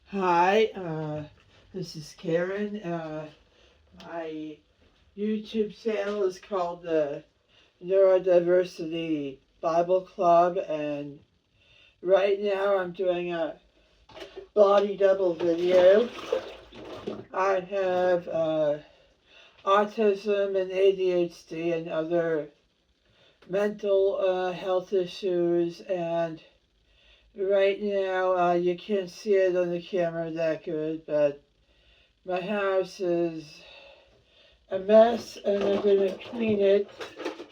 Hi, this is Karen. My YouTube channel is called the Neurodiversity Bible Club, and right now I'm doing a body double video. I have autism and ADHD and other mental health issues, and right now you can't see it on the camera that good, but my house is a mess, and I'm going to clean it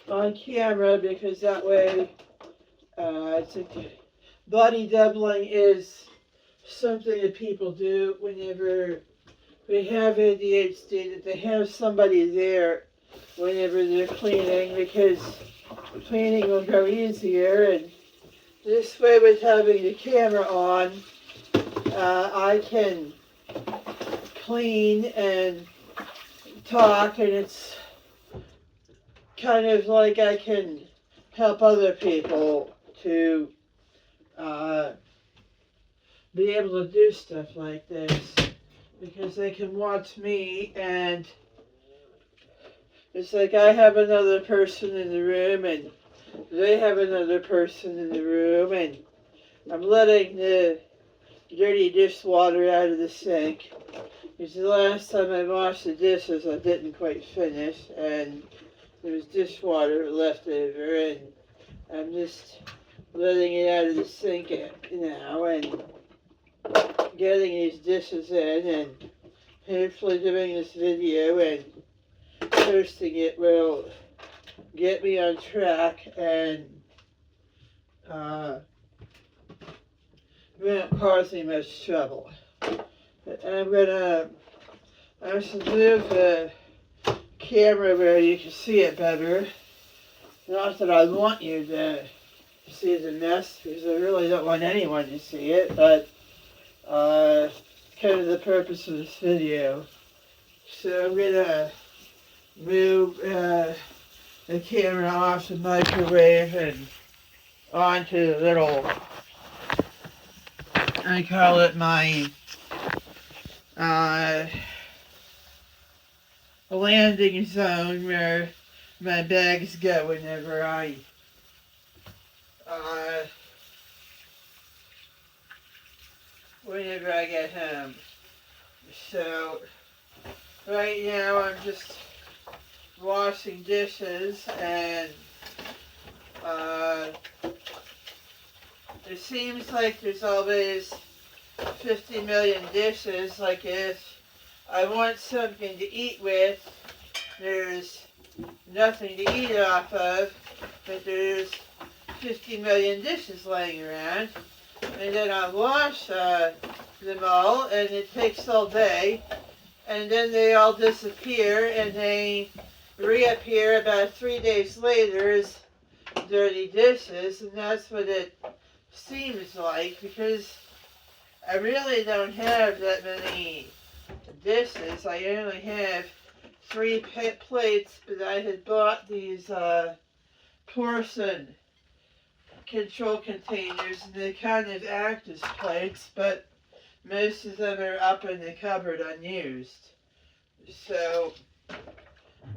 on camera because that way it's a, body doubling is something that people do whenever they have ADHD, that they have somebody there whenever they're cleaning, because cleaning will go easier, and this way with having the camera on I can clean and talk, and it's kind of like I can help other people to uh, be able to do stuff like this, because they can watch me, and it's like I have another person in the room and they have another person in the room, and I'm letting the dirty dishwater out of the sink, because the last time I washed the dishes I didn't quite finish and there was dishwater left over, and I'm just letting it out of the sink now and getting these dishes in, and hopefully doing this video and posting it will get me on track and won't cause me much trouble. But I should move the camera where you can see it better. Not that I want you to see the mess, because I really don't want anyone to see it, but kind of the purpose of this video. So I'm gonna move the camera off the microwave and onto the little, I call it my landing zone, where my bags go uh, whenever I get home. So right now I'm just washing dishes, and it seems like there's always 50 million dishes. Like if I want something to eat with, there's nothing to eat off of, but there's 50 million dishes laying around. And then I wash them all, and it takes all day, and then they all disappear, and they reappear about 3 days later as dirty dishes, and that's what it seems like, because I really don't have that many dishes. I only have 3 plates, but I had bought these porcelain control containers, and they kind of act as plates, but most of them are up in the cupboard unused. So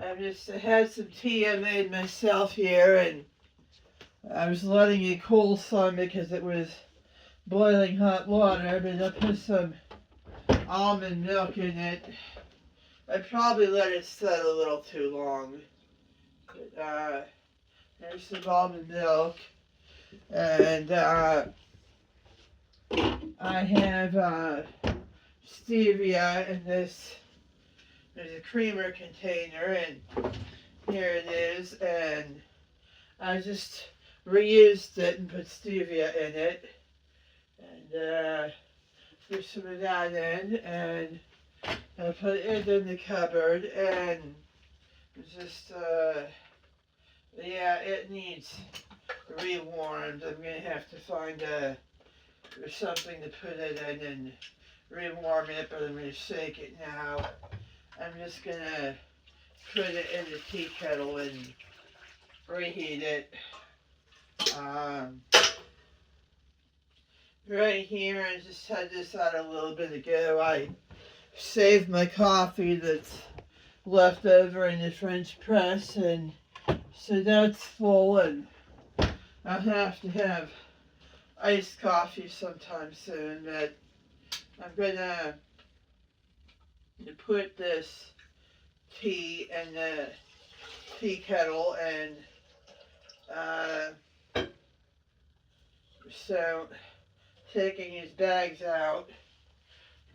I had some tea I made myself here, and I was letting it cool some because it was boiling hot water, but I put some almond milk in it. I probably let it set a little too long. But there's some almond milk, and I have stevia in this. There's a creamer container, and here it is, and I just reused it and put stevia in it, and put some of that in, and I put it in the cupboard, and just, yeah, it needs rewarmed. I'm going to have to find something to put it in and rewarm it, but I'm going to shake it now. I'm just going to put it in the tea kettle and reheat it. right here. I just had this out a little bit ago. I saved my coffee that's left over in the French press, and so that's full, and I'll have to have iced coffee sometime soon. But I'm gonna put this tea in the tea kettle, and uh, so taking his bags out,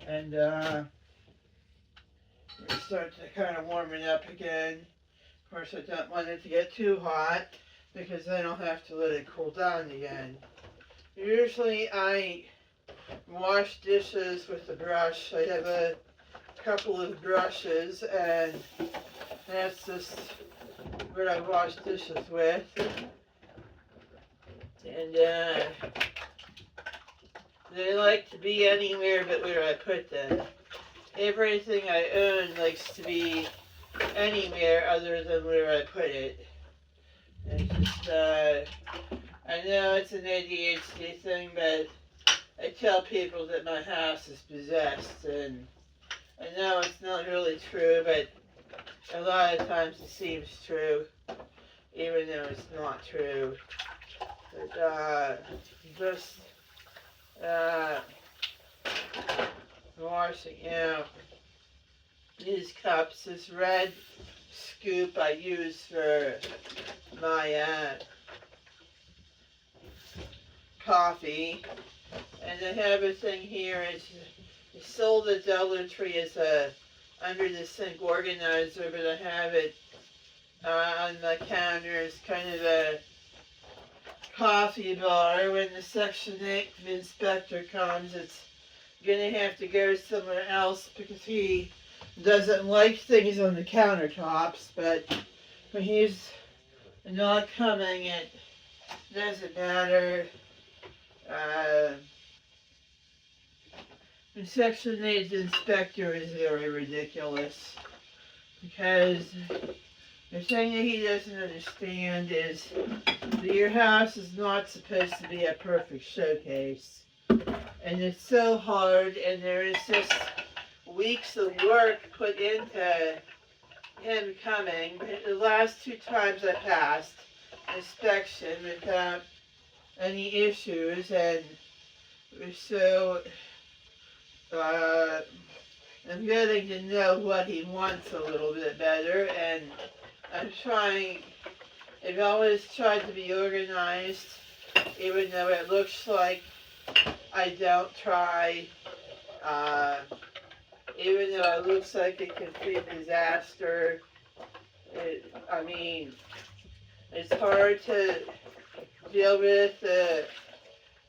and start to kind of warm it up again. Of course, I don't want it to get too hot because then I'll have to let it cool down again. Usually I wash dishes with a brush. I have a couple of brushes, and that's just what I wash dishes with. And they like to be anywhere but where I put them. Everything I own likes to be anywhere other than where I put it. It's just, I know it's an ADHD thing, but I tell people that my house is possessed, and I know it's not really true, but a lot of times it seems true, even though it's not true. But, just, washing out these cups. This red scoop I use for my, coffee. And I have a thing here. It's sold at Dollar Tree as a under the sink organizer, but I have it on my counter as kind of a coffee bar. When the Section 8 inspector comes, it's gonna have to go somewhere else because he doesn't like things on the countertops. But when he's not coming, it doesn't matter. The Section 8 inspector is very ridiculous because the thing that he doesn't understand is that your house is not supposed to be a perfect showcase. And it's so hard, and there is just weeks of work put into him coming. The last 2 times I passed inspection without any issues, and so I'm getting to know what he wants a little bit better, and I've always tried to be organized, even though it looks like I don't try, even though it looks like a complete disaster. It's hard to deal with the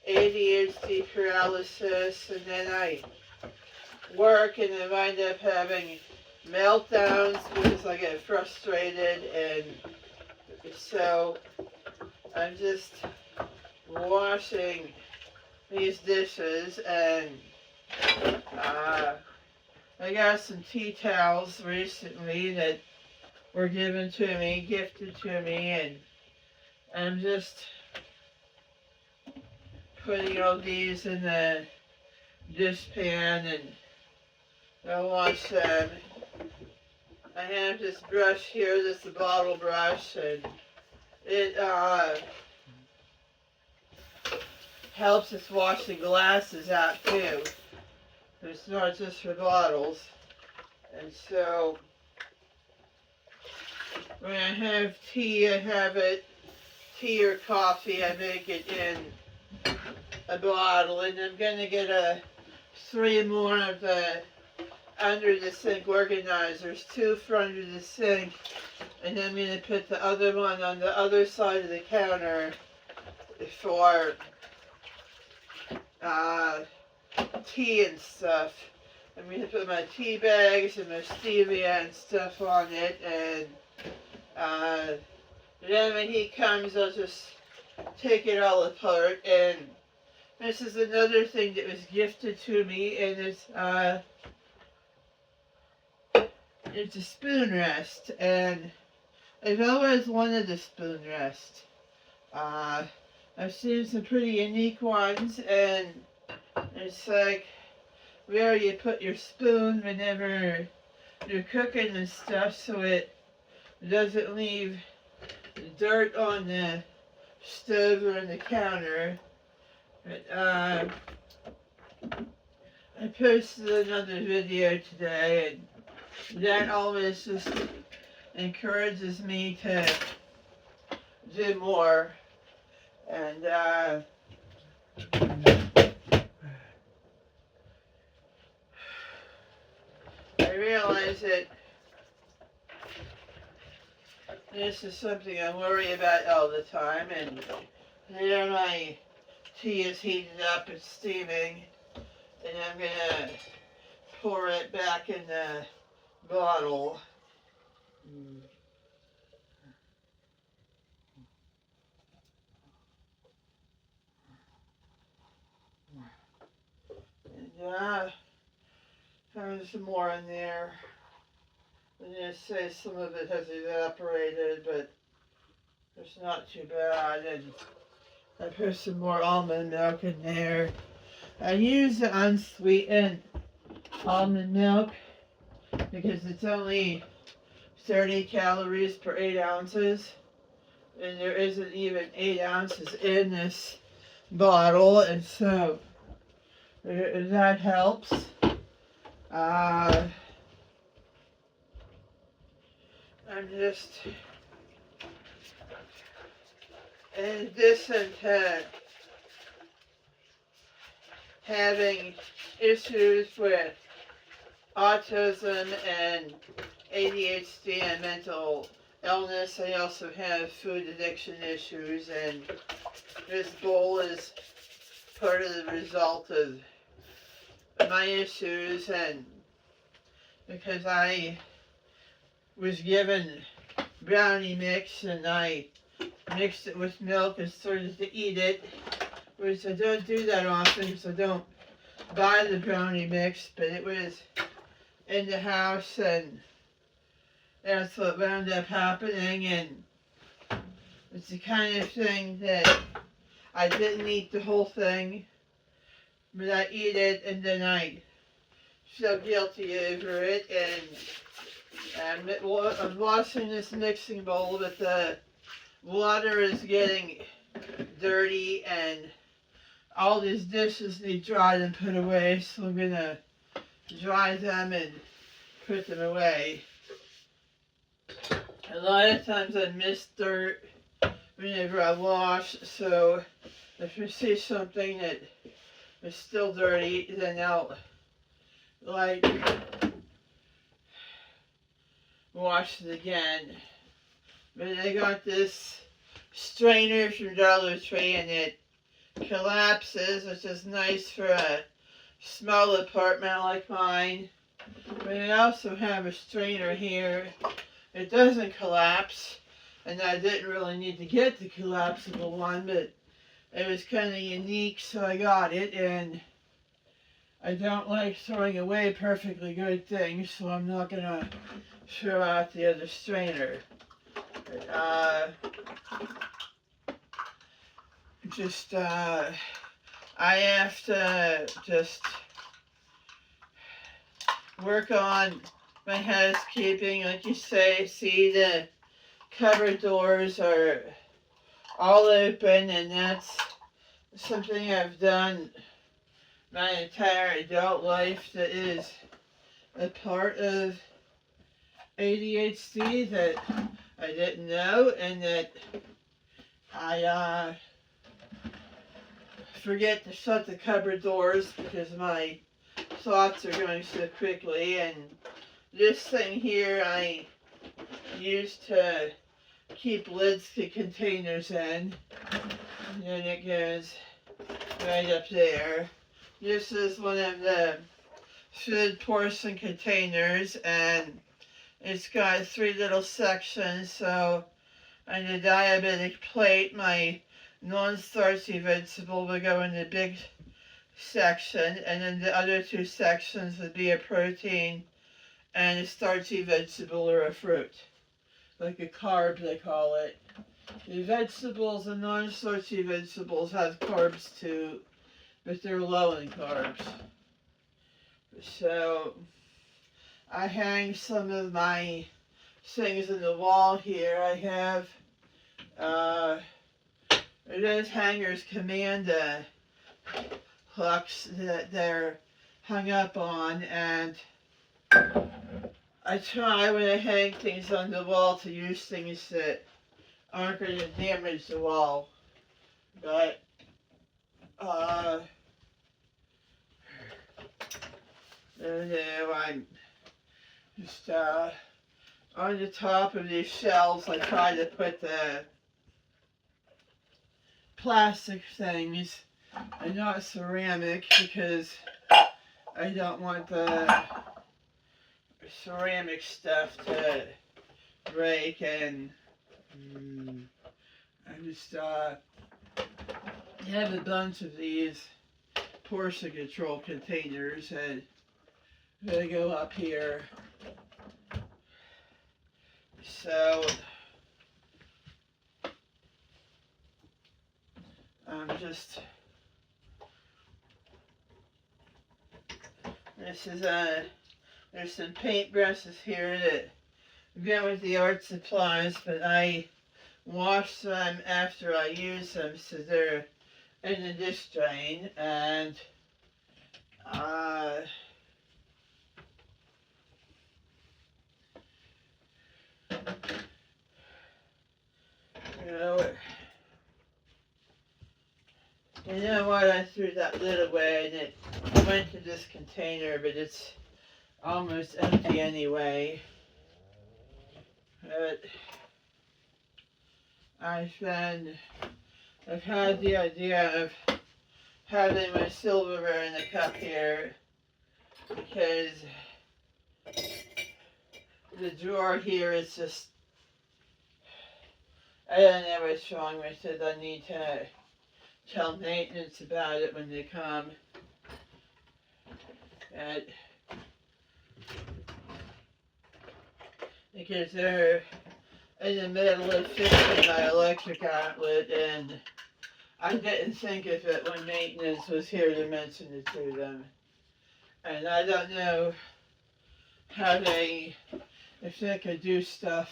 ADHD paralysis, and then I work and I wind up having meltdowns because I get frustrated, and so I'm just washing these dishes, and I got some tea towels recently that were gifted to me, and I'm just putting all these in the dishpan, and I'll wash them. I have this brush here, this is a bottle brush, and it helps us wash the glasses out too. It's not just for bottles. And so when I have tea, tea or coffee, I make it in a bottle, and I'm gonna get 3 more of the under the sink organizers, 2 for under the sink, and I'm gonna put the other one on the other side of the counter for tea and stuff. I'm gonna put my tea bags and my stevia and stuff on it, and then when he comes, I'll just take it all apart. And this is another thing that was gifted to me, and it's a spoon rest, and I've always wanted a spoon rest. I've seen some pretty unique ones, and It's like where you put your spoon whenever you're cooking and stuff so it doesn't leave dirt on the stove or on the counter. But I posted another video today, and that always just encourages me to do more. And I realize that this is something I worry about all the time, and there my tea is heated up, it's steaming, and I'm gonna pour it back in the bottle. And there's some more in there. And they say some of it has evaporated, but it's not too bad. And I put some more almond milk in there. I use the unsweetened almond milk because it's only 30 calories per 8 ounces. And there isn't even 8 ounces in this bottle. And so that helps. I'm just, in addition to having issues with autism and ADHD and mental illness, I also have food addiction issues, and this bowl is part of the result of my issues. And because I was given brownie mix and I mixed it with milk and started to eat it, which I don't do that often because I don't buy the brownie mix, but it was in the house and that's what wound up happening. And it's the kind of thing that I didn't eat the whole thing, but I eat it and then I feel guilty over it. And I'm washing this mixing bowl, but the water is getting dirty and all these dishes need dried and put away, so I'm gonna dry them and put them away. A lot of times I miss dirt whenever I wash, so if you see something that is still dirty, then I'll like wash it again. But I got this strainer from Dollar Tree and it collapses, which is nice for a small apartment like mine. But I also have a strainer here. It doesn't collapse, and I didn't really need to get the collapsible one, but it was kind of unique, so I got it. And I don't like throwing away perfectly good things, so I'm not gonna throw out the other strainer. But, I have to just work on my housekeeping, like you say. See, the cupboard doors are all open, and that's something I've done my entire adult life that is a part of ADHD that I didn't know, and that I forget to shut the cupboard doors because my thoughts are going so quickly. And this thing here I use to keep lids to containers in, and then it goes right up there. This is one of the food portion containers, and it's got 3 little sections. So on the diabetic plate, my non-starchy vegetable would go in the big section, and then the other 2 sections would be a protein and a starchy vegetable or a fruit, like a carb they call it. The vegetables and non-starchy vegetables have carbs too, but they're low in carbs. So I hang some of my things in the wall here. I have those hangers command hooks that they're hung up on, and I try when I hang things on the wall to use things that aren't going to damage the wall. But I'm just on the top of these shelves. I try to put the plastic things and not ceramic, because I don't want the ceramic stuff to break, and I just have a bunch of these portion control containers, and they go up here. So I'm just, this is there's some paint brushes here that go with the art supplies, but I wash them after I use them, so they're in the dish drain. And you know what, I threw that lid away and it went to this container, but it's almost empty anyway. But I've had the idea of having my silverware in the cup here, because the drawer here is just, I don't know what's wrong with it. I need to tell maintenance about it when they come. But because they're in the middle of fixing my electric outlet, and I didn't think of it when maintenance was here to mention it to them. And I don't know how if they could do stuff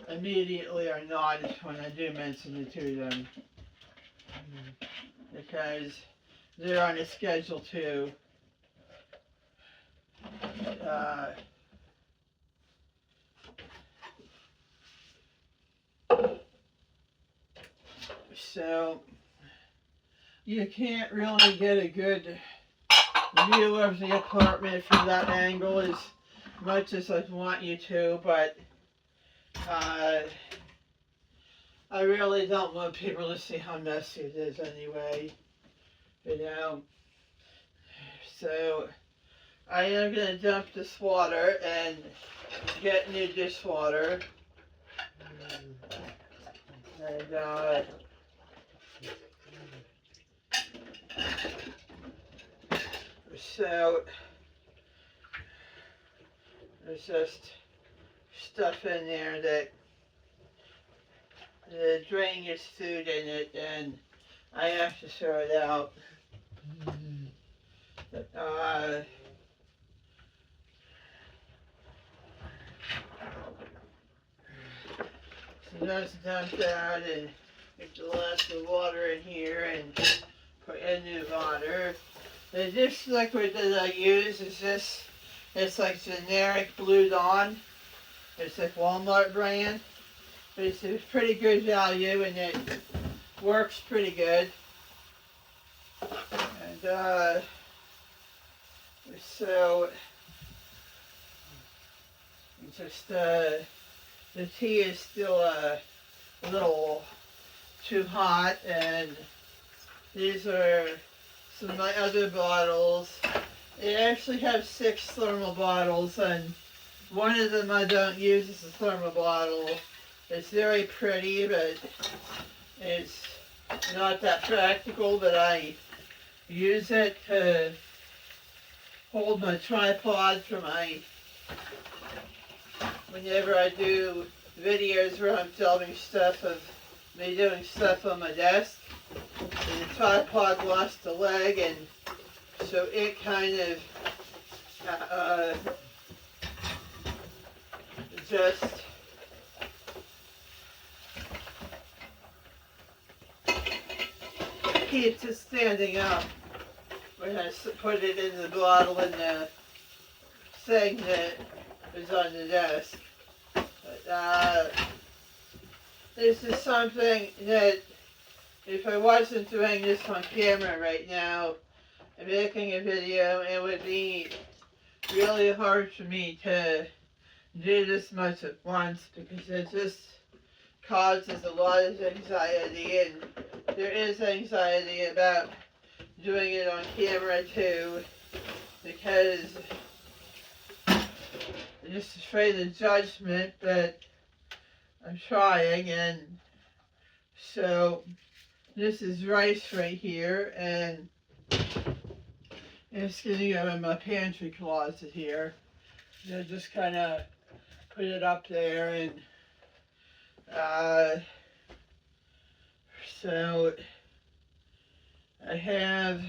immediately or not when I do mention it to them. Because they're on a schedule too. So you can't really get a good view of the apartment from that angle as much as I want you to, but I really don't want people to see how messy it is anyway, you know. So I am going to dump this water and get new dishwater. And so there's just stuff in there that the drain gets food in it, and I have to throw it out. So that's dumped out, and get the last of water in here and put in new water. The dish liquid that I use is this. It's like generic Blue Dawn. It's like Walmart brand. But it's a pretty good value, and it works pretty good. And so it's just the tea is still a little too hot, and these are some of my other bottles. They actually have 6 thermal bottles, and one of them I don't use as a thermal bottle. It's very pretty, but it's not that practical, but I use it to hold my tripod for whenever I do videos where I'm filming stuff of me doing stuff on my desk. And the tripod lost a leg, and so it kind of just keeps it standing up when I put it in the bottle and the thing that is on the desk. But, this is something that if I wasn't doing this on camera right now and making a video, it would be really hard for me to do this much at once because it just causes a lot of anxiety, and there is anxiety about doing it on camera too because I'm just afraid of judgment, but I'm trying. And so this is rice right here, and it's gonna go in my pantry closet here. You know, just kind of put it up there, and so I have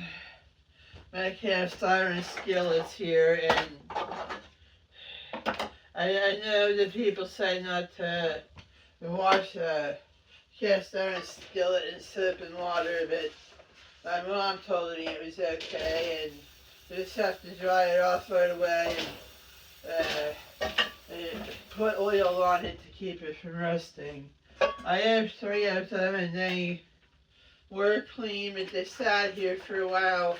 my cast iron skillets here, and I know that people say not to wash a cast iron skillet in soap and water, but my mom told me it was okay, and you just have to dry it off right away and put oil on it to keep it from rusting. I have 3 of them, and they were clean, but they sat here for a while,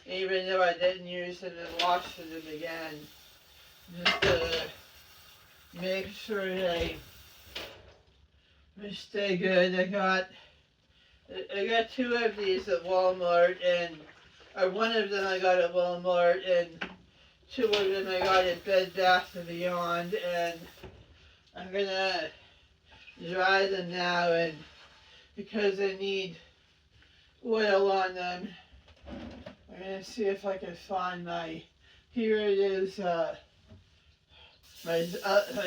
even though I didn't use them and wash them again. Just to make sure they stay good. I got 2 of these at Walmart, and one of them I got at Walmart, and 2 of them I got at Bed Bath & Beyond, and I'm gonna dry them now, and because I need oil on them, I'm gonna see if I can find here it is, my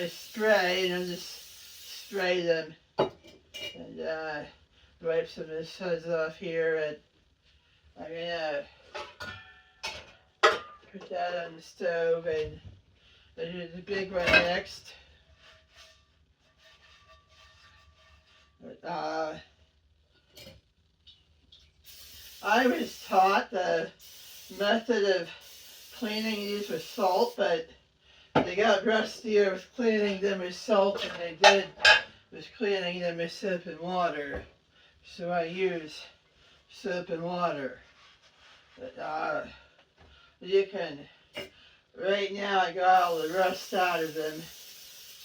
spray, and I'll just spray them and wipe some of the suds off here, and I'm gonna put that on the stove, and I'll do the big one next. But, I was taught the method of cleaning these with salt, but they got rustier with cleaning them with salt than they did with cleaning them with soap and water. So I use soap and water. But you can, right now I got all the rust out of them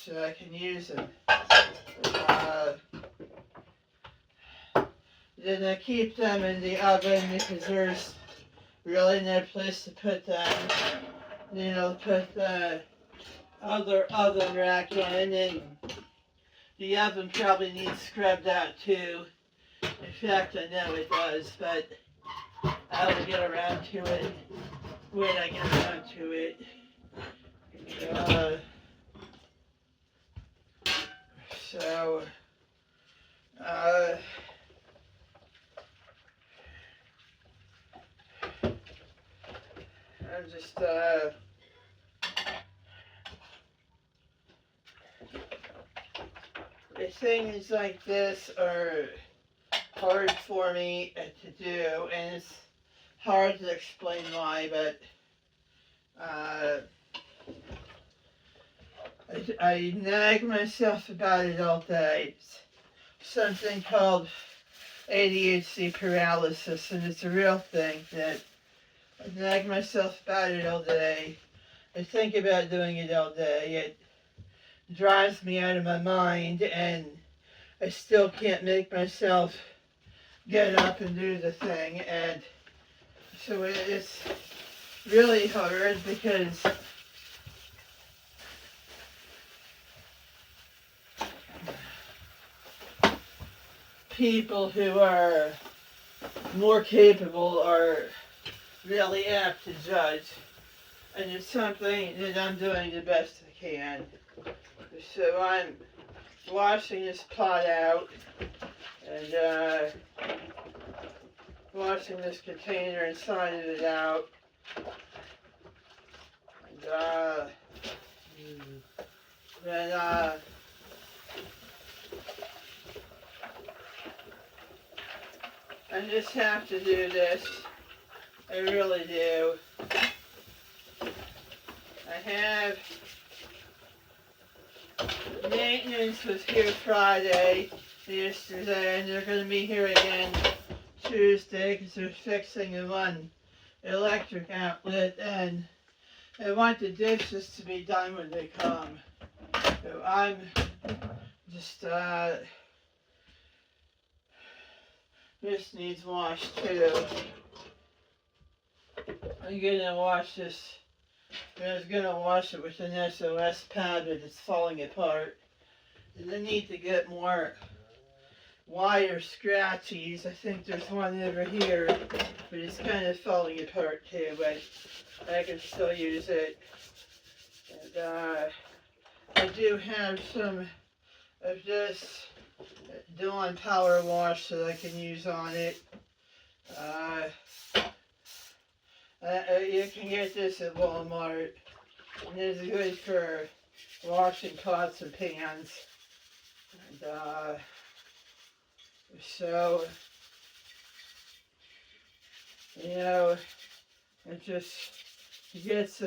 so I can use them. Then I keep them in the oven because there's really no place to put them. You know, put the other oven rack in, and the oven probably needs scrubbed out too. In fact, I know it does, but I'll get around to it when I get around to it. So, I'm just, things like this are hard for me to do, and it's hard to explain why, but I nag myself about it all day. It's something called ADHD paralysis, and it's a real thing that I nag myself about it all day. I think about doing it all day. It drives me out of my mind, and I still can't make myself get up and do the thing, and so it's really hard because people who are more capable are really apt to judge, and it's something that I'm doing the best I can. So I'm washing this pot out, and washing this container and signing it out. And then I just have to do this. I really do. I have maintenance was here Friday, yesterday, and they're going to be here again Tuesday because they're fixing the one electric outlet, and I want the dishes to be done when they come. So I'm just, this needs washed too. I'm gonna wash this. I was gonna wash it with an SOS pad, but it's falling apart. And I need to get more wire scratchies. I think there's one over here, but it's kind of falling apart too, but I can still use it. And I do have some of this Dawn Power Wash that I can use on it. You can get this at Walmart, and it's good for washing pots and pans. And so, you know, it just gets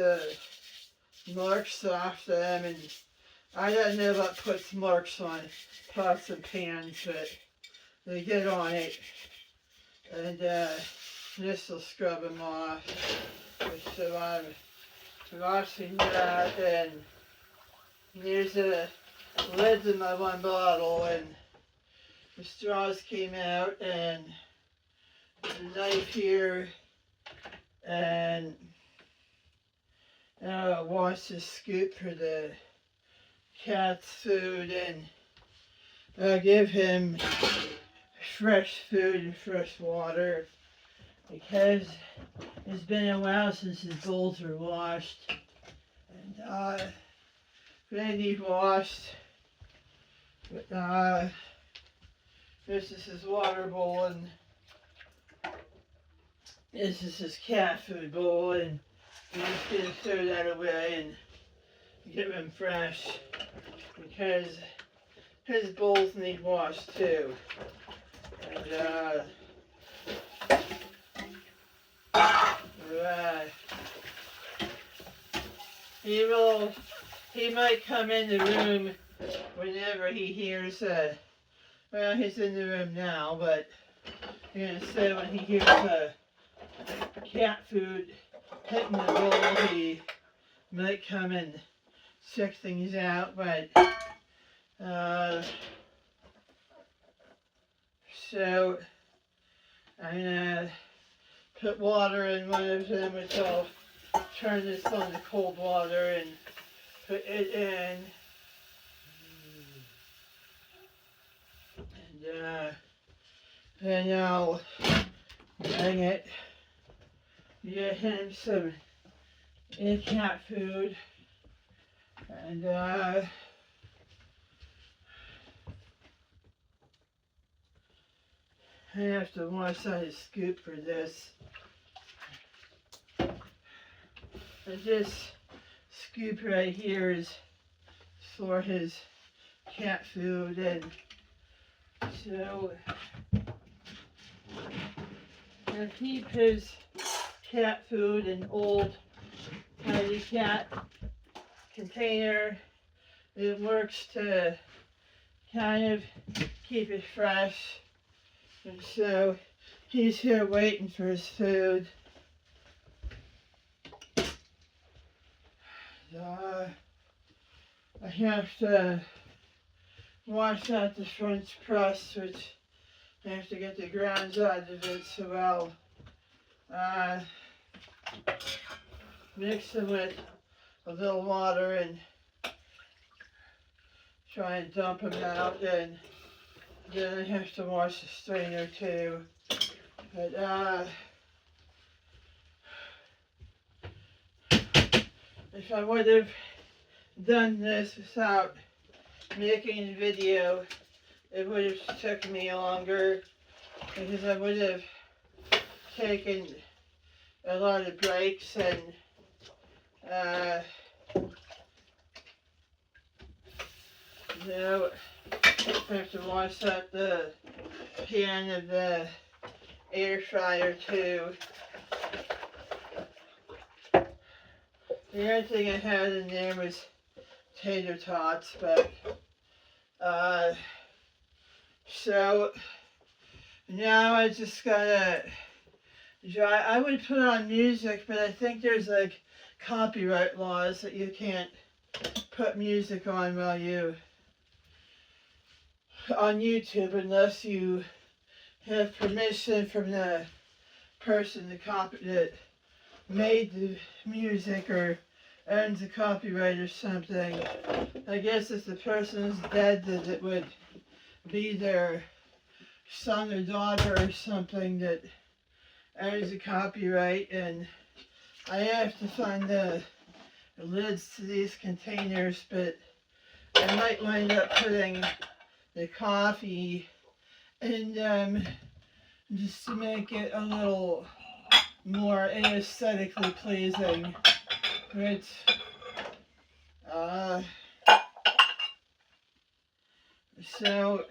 marks off them, and I don't know what puts marks on pots and pans, but they get on it, and this will scrub them off. So I'm washing that, and here's a lid in my one bottle, and the straws came out, and the knife here, and now I'll wash the scoop for the cat's food, and I'll give him fresh food and fresh water because it's been a while since his bowls were washed, and they need washed. But this is his water bowl, and this is his cat food bowl, and I'm just gonna throw that away and give him fresh because his bowls need washed too. And he might come in the room whenever he hears, well, he's in the room now, but I'm gonna say when he hears cat food hitting the bowl, he might come and check things out, but so I'm gonna put water in one of them, which I'll turn this on to cold water and put it in, and then I'll bring it, get him some cat food, and I have to wash out his scoop for this. And this scoop right here is for his cat food, and so I keep his cat food in old tiny cat container. It works to kind of keep it fresh, and so he's here waiting for his food. I have to wash out the French press, which I have to get the grounds out of it, so I'll mix them with a little water and try and dump them out, and then I have to wash the strainer too. But if I would have done this without making a video, it would have took me longer because I would have taken a lot of breaks and you know, I have to wash out the pan of the air fryer too. The other thing I had in there was tater tots, but so now I just gotta dry. I would put on music, but I think there's like copyright laws that you can't put music on while you on YouTube unless you have permission from the person that made the music or owns the copyright or something. I guess if the person is dead, that it would be their son or daughter or something that owns the copyright, and I have to find the lids to these containers, but I might wind up putting the coffee in them just to make it a little more aesthetically pleasing. But so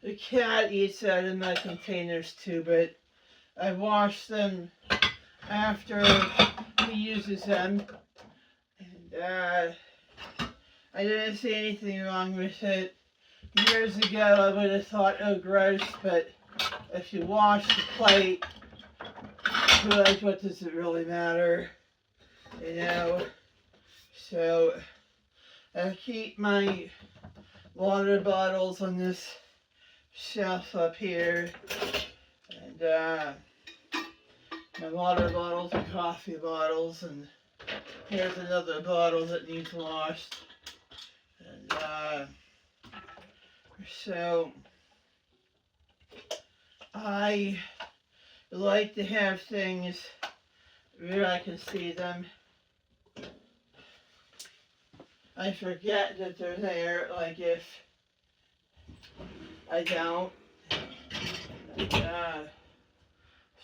the cat eats out of my containers too, but I wash them after he uses them, and I didn't see anything wrong with it. Years ago I would have thought, oh gross, but if you wash the plate, like, what does it really matter, you know? So I keep my water bottles on this shelf up here, and my water bottles and coffee bottles, and here's another bottle that needs washed, and so I like to have things where I can see them. I forget that they're there, like if I don't.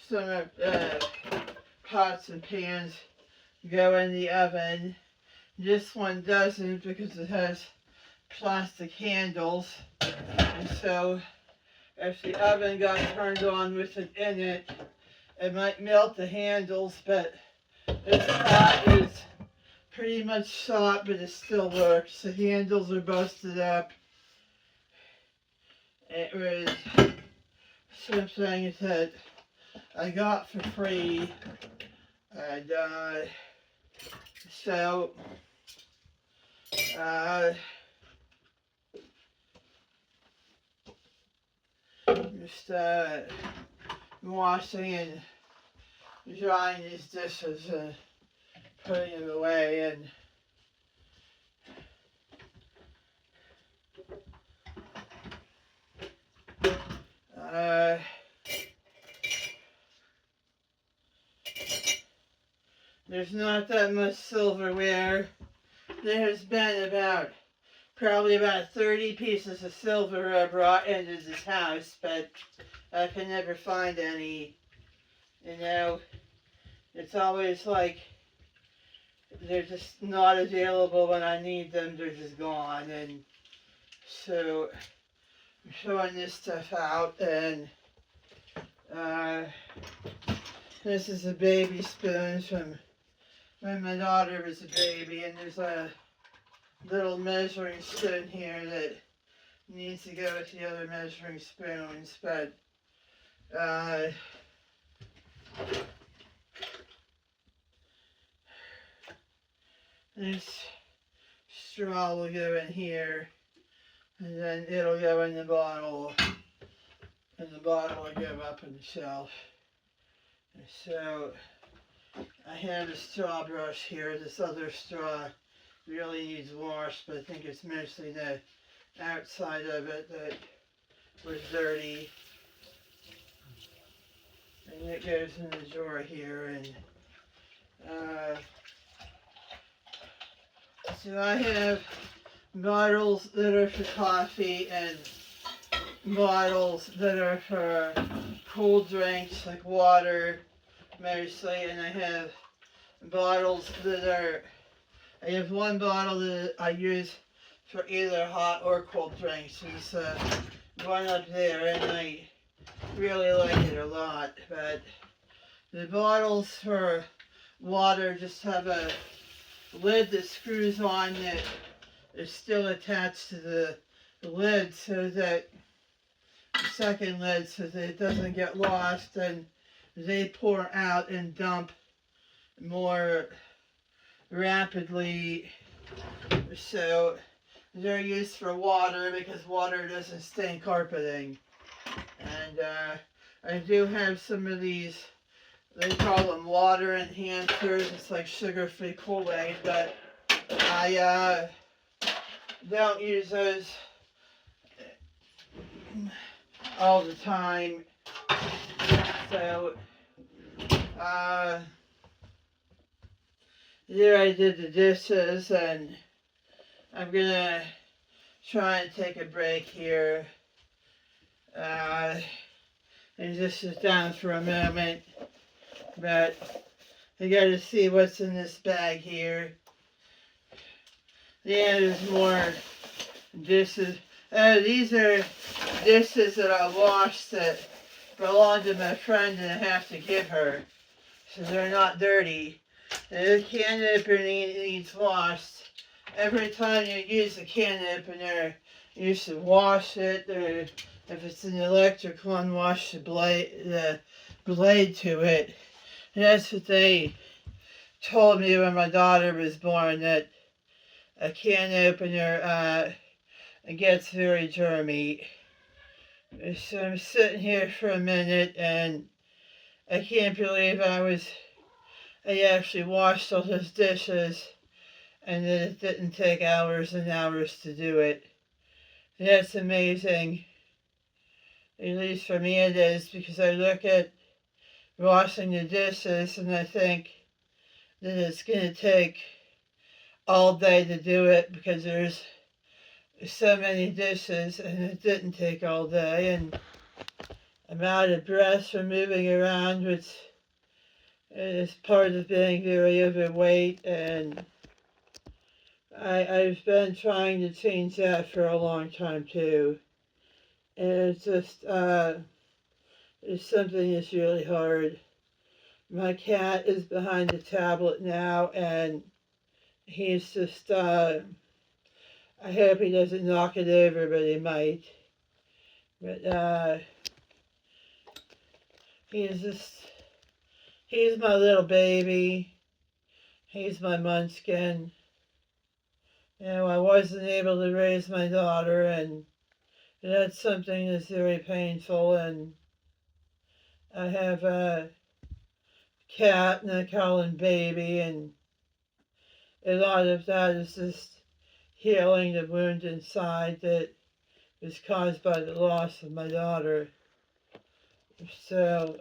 Some of the pots and pans go in the oven. This one doesn't because it has plastic handles, and so if the oven got turned on with it in it, it might melt the handles, but this pot is pretty much shot, but it still works. The handles are busted up. It was something that I got for free, and so just washing and drying these dishes and putting them away, and there's not that much silverware. There's been probably about 30 pieces of silverware brought into this house, but I can never find any. You know, it's always like they're just not available when I need them. They're just gone, and so I'm throwing this stuff out. And this is a baby spoon from when my daughter was a baby, and there's a little measuring spoon here that needs to go with the other measuring spoons, but this straw will go in here, and then it'll go in the bottle, and the bottle will go up on the shelf. And so I have a straw brush here. This other straw really needs wash, but I think it's mostly the outside of it that was dirty. And it goes in the drawer here, and so I have bottles that are for coffee and bottles that are for cold drinks like water mostly, and I have bottles that are, I have one bottle that I use for either hot or cold drinks. There's one up there and I really like it a lot, but the bottles for water just have a lid that screws on that is still attached to the lid so that the second lid so that it doesn't get lost and they pour out and dump more rapidly. So they're used for water because water doesn't stain carpeting. And I do have some of these, they call them water enhancers. It's like sugar-free Kool-Aid, but I don't use those all the time. So there I did the dishes, and I'm gonna try and take a break here and just sit down for a moment. But I gotta see what's in this bag here. Yeah, there's more dishes. These are dishes that I washed that belong to my friend and I have to give her. So they're not dirty. The can opener needs washed. Every time you use a can opener, you should wash it, or if it's an electric one, wash the blade to it. And that's what they told me when my daughter was born, that a can opener gets very germy. So I'm sitting here for a minute and I can't believe I actually washed all those dishes and that it didn't take hours and hours to do it. That's amazing. At least for me it is, because I look at washing the dishes and I think that it's going to take all day to do it because there's so many dishes and it didn't take all day, and I'm out of breath from moving around, which is part of being very overweight, and I've been trying to change that for a long time too. And it's just, it's something that's really hard. My cat is behind the tablet now, and he's just, I hope he doesn't knock it over, but he might. But he's just, he's my little baby. He's my munchkin. You know, I wasn't able to raise my daughter, and that's something that's very painful. And I have a cat, and I call him Baby, and a lot of that is just healing the wound inside that was caused by the loss of my daughter. So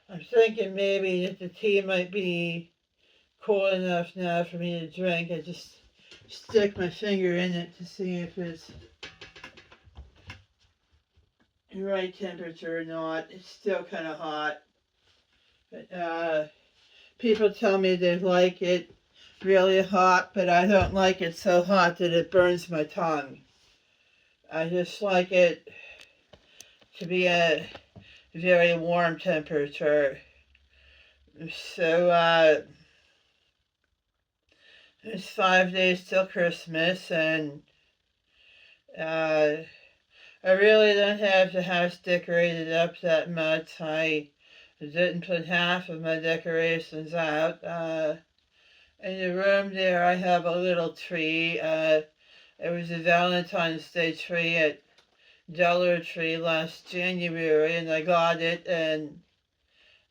I'm thinking maybe that the tea might be cool enough now for me to drink. I just stick my finger in it to see if it's the right temperature or not. It's still kind of hot. But people tell me they like it really hot, but I don't like it so hot that it burns my tongue. I just like it to be a very warm temperature. So it's 5 days till Christmas, and I really don't have the house decorated up that much. I didn't put half of my decorations out. In the room there, I have a little tree. It was a Valentine's Day tree at Dollar Tree last January, and I got it, and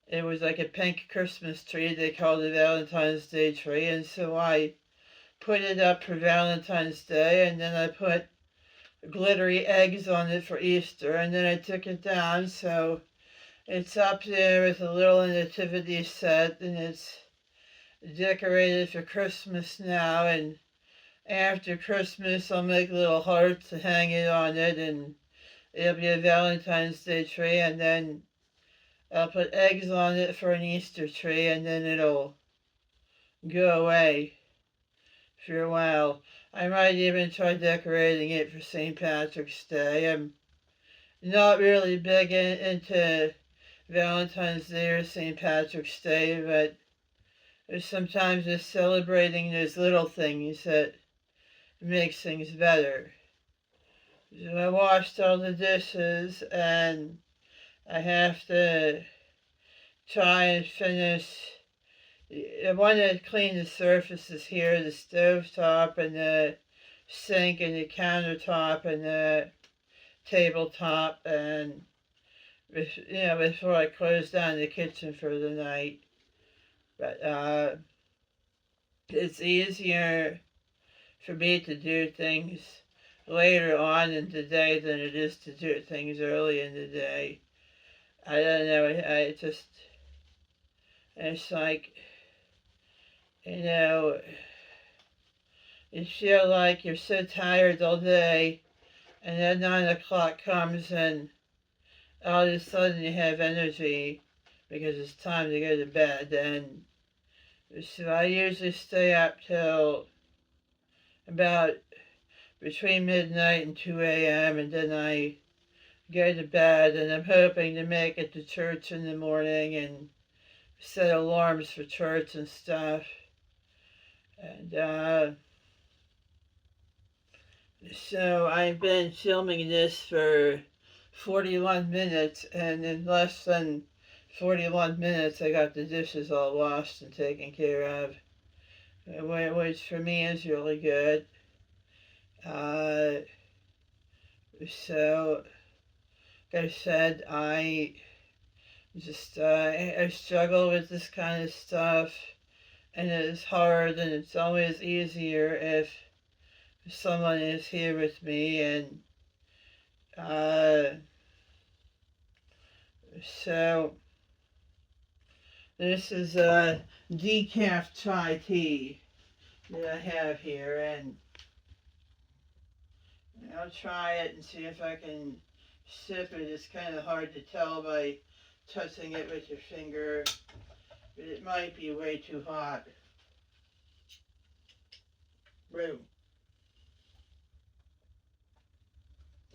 it was like a pink Christmas tree. They called it Valentine's Day tree, and so I put it up for Valentine's Day, and then I put glittery eggs on it for Easter, and then I took it down, so it's up there with a little nativity set, and it's decorated for Christmas now, and after Christmas, I'll make little hearts to hang it on it, and it'll be a Valentine's Day tree, and then I'll put eggs on it for an Easter tree, and then it'll go away for a while. I might even try decorating it for St. Patrick's Day. I'm not really big into Valentine's Day or St. Patrick's Day, but there's sometimes just celebrating those little things that makes things better. So I washed all the dishes and I have to try and finish. I want to clean the surfaces here, the stove top and the sink and the countertop and the tabletop, and before I close down the kitchen for the night. But it's easier for me to do things later on in the day than it is to do things early in the day. I don't know. It's like, you know, you feel like you're so tired all day, and then 9 o'clock comes, and all of a sudden you have energy because it's time to go to bed. And so I usually stay up till about between midnight and 2 a.m. and then I go to bed, and I'm hoping to make it to church in the morning and set alarms for church and stuff. And so I've been filming this for 41 minutes, and in less than 41 minutes I got the dishes all washed and taken care of, which for me is really good. So, like I said, I struggle with this kind of stuff, and it is hard, and it's always easier if someone is here with me, and so this is a decaf chai tea that I have here, and I'll try it and see if I can sip it. It's kind of hard to tell by touching it with your finger, but it might be way too hot. Boom.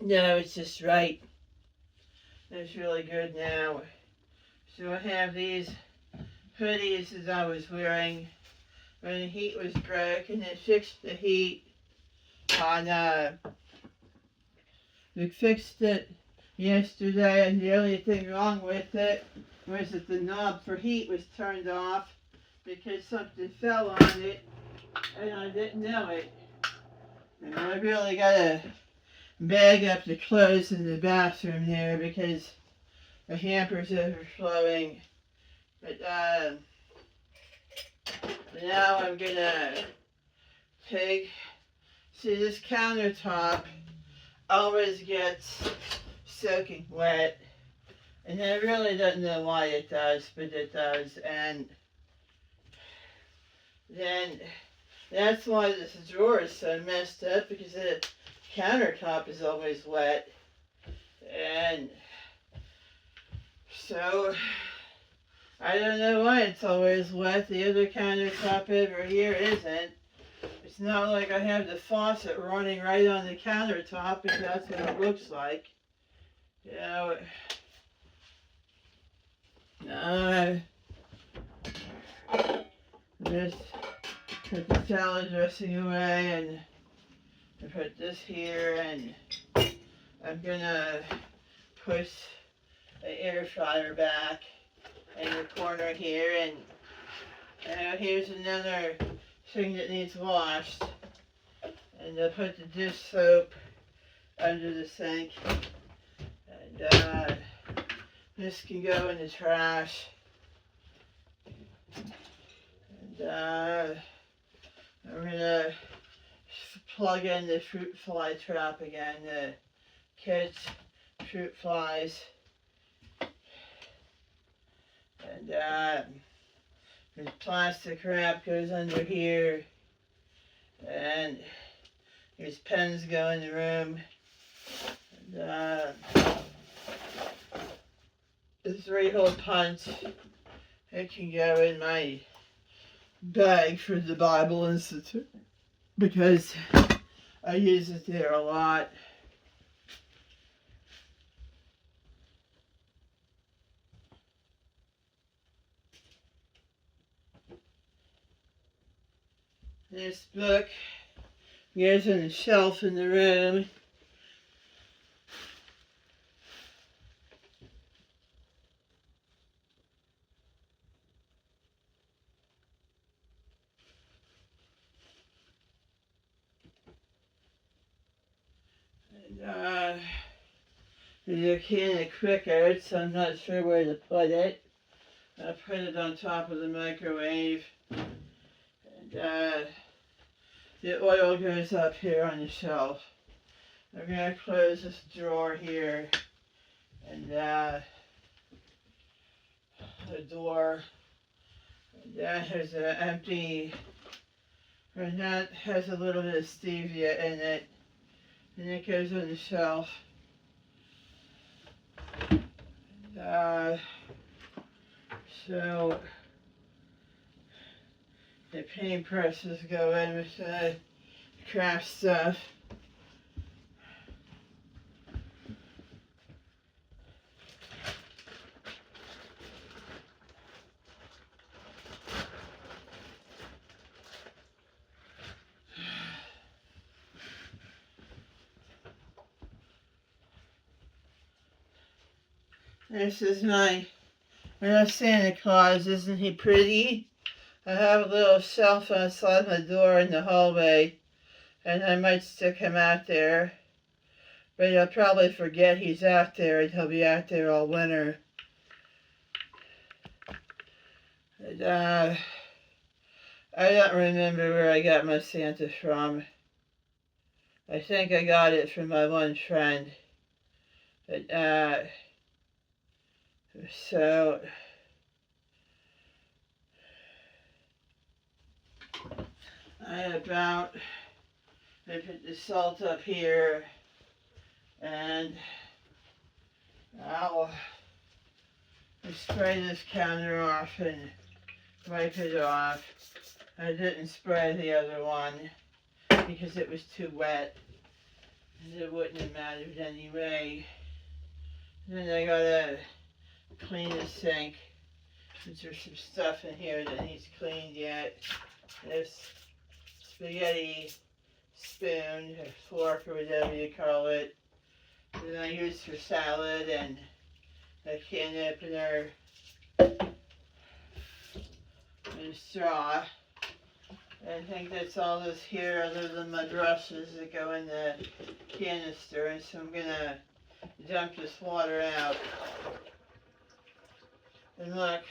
No, it's just right. It's really good now. So I have these hoodies that I was wearing when the heat was broken, and fixed the heat on we fixed it yesterday, and the only thing wrong with it was that the knob for heat was turned off because something fell on it and I didn't know it. And I really gotta bag up the clothes in the bathroom there because the hamper's overflowing. But now I'm gonna take, see, this countertop always gets soaking wet, and I really don't know why it does, but it does. And then that's why this drawer is so messed up, because the countertop is always wet. And so I don't know why it's always wet. The other countertop over here isn't. It's not like I have the faucet running right on the countertop, but that's what it looks like. You know, just put the salad dressing away, and I put this here, and I'm gonna push the air fryer back in the corner here, and here's another thing that needs washed, and I put the dish soap under the sink, and this can go in the trash, and I'm gonna plug in the fruit fly trap again to catch fruit flies, and the plastic wrap goes under here, and His pens go in the room. And, the 3-hole punch, it can go in my bag for the Bible Institute because I use it there a lot. This book goes on the shelf in the room. And, there's a can of Crickets. I'm not sure where to put it. I put it on top of the microwave. And the oil goes up here on the shelf. I'm going to close this drawer here. And the door. And that has an empty, and that has a little bit of stevia in it. And it goes on the shelf. So the paint presses go in with the craft stuff. This is my Santa Claus. Isn't he pretty? I have a little shelf outside my door in the hallway, and I might stick him out there. But I'll probably forget he's out there, and he'll be out there all winter. And, I don't remember where I got my Santa from. I think I got it from my one friend. But, so I put the salt up here, and I'll spray this counter off and wipe it off. I didn't spray the other one because it was too wet, and it wouldn't have mattered anyway. Then I gotta clean the sink. There's some stuff in here that needs cleaned yet. This spaghetti spoon, or fork, or whatever you call it, that I use for salad, and a can opener, and a straw. I think that's all that's here other than my brushes that go in the canister, and so I'm gonna dump this water out. And look,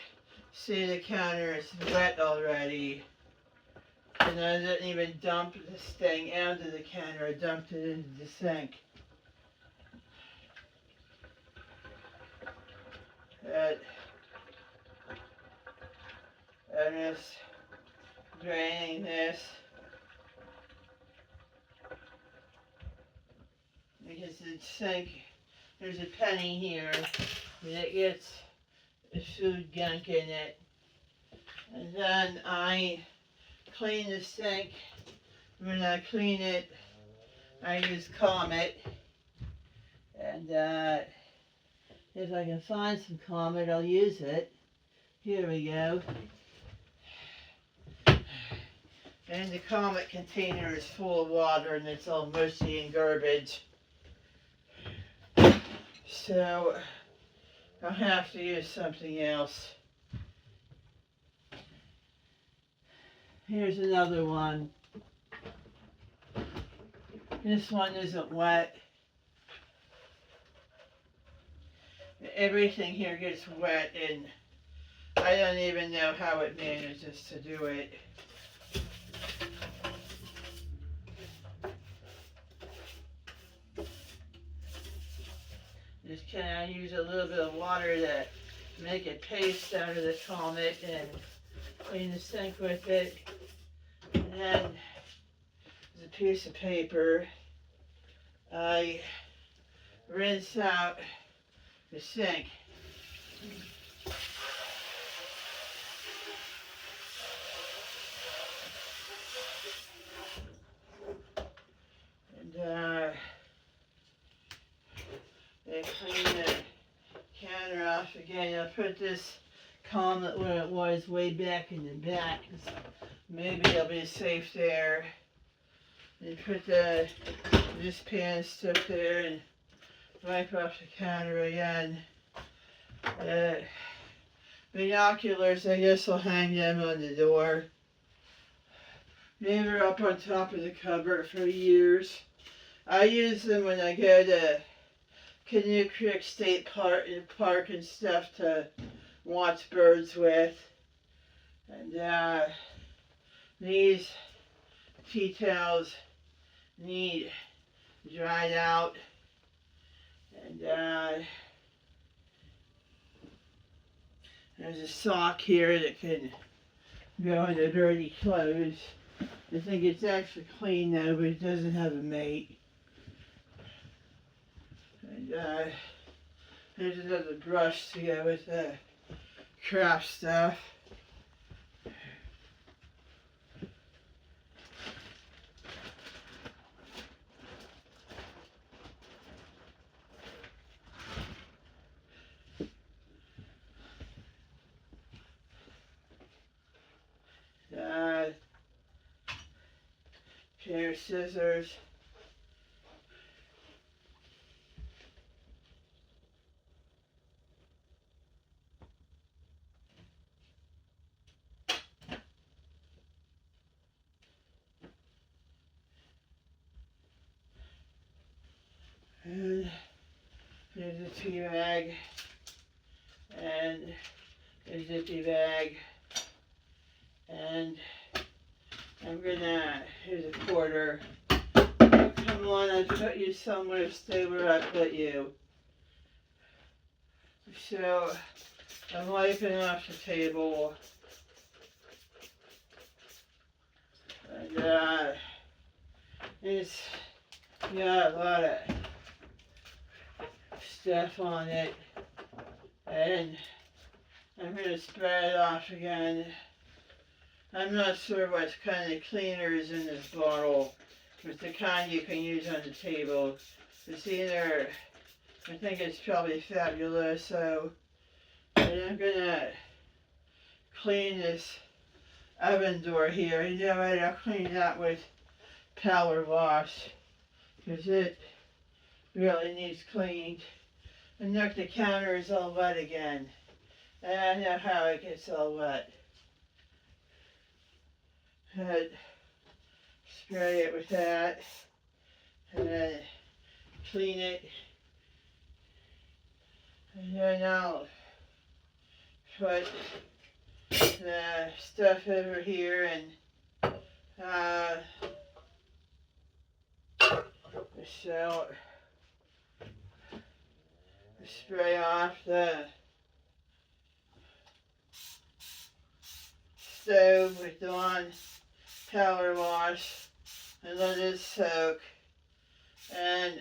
see, the counter is wet already. And I didn't even dump this thing out of the counter, I dumped it into the sink. I'm just draining this because the sink, there's a penny here, and it gets food gunk in it. And then I clean the sink. When I clean it, I use Comet. And if I can find some Comet, I'll use it. Here we go. And the Comet container is full of water, and it's all mushy and garbage. So I'll have to use something else. Here's another one. This one isn't wet. Everything here gets wet, and I don't even know how it manages to do it. Just can I use a little bit of water to make a paste out of the Comet and clean the sink with it. And then a piece of paper. I rinse out the sink. And then clean the counter off again. I'll put this column where it was way back in the back. Maybe it'll be safe there. And put this pan stuff there and wipe off the counter again. Binoculars, I guess I'll hang them on the door. They were up on top of the cupboard for years. I use them when I go to Canoe Creek State Park and stuff to watch birds with. And these tea towels need dried out. And there's a sock here that can go into dirty clothes. I think it's actually clean now, but it doesn't have a mate. And there's another brush to go with the craft stuff. Pair of scissors. And here's a tea bag. And a zippy bag. And here's a quarter. Come on, I put you somewhere, stay where I put you. So, I'm wiping off the table. And it's got a lot of stuff on it. And I'm going to spray it off again. I'm not sure what kind of cleaner is in this bottle. It's the kind you can use on the table. It's either, I think it's probably Fabulous, so I'm gonna clean this oven door here. You know what, I'll clean that with Power Wash, because it really needs cleaned. And look, the counter is all wet again. And I know how it gets all wet. And spray it with that, and then clean it, and then I'll put the stuff over here and so spray off the stove with Dawn Power Wash and let it soak. And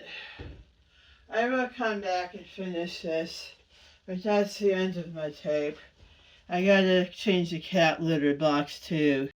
I will come back and finish this, but that's the end of my tape. I gotta change the cat litter box too.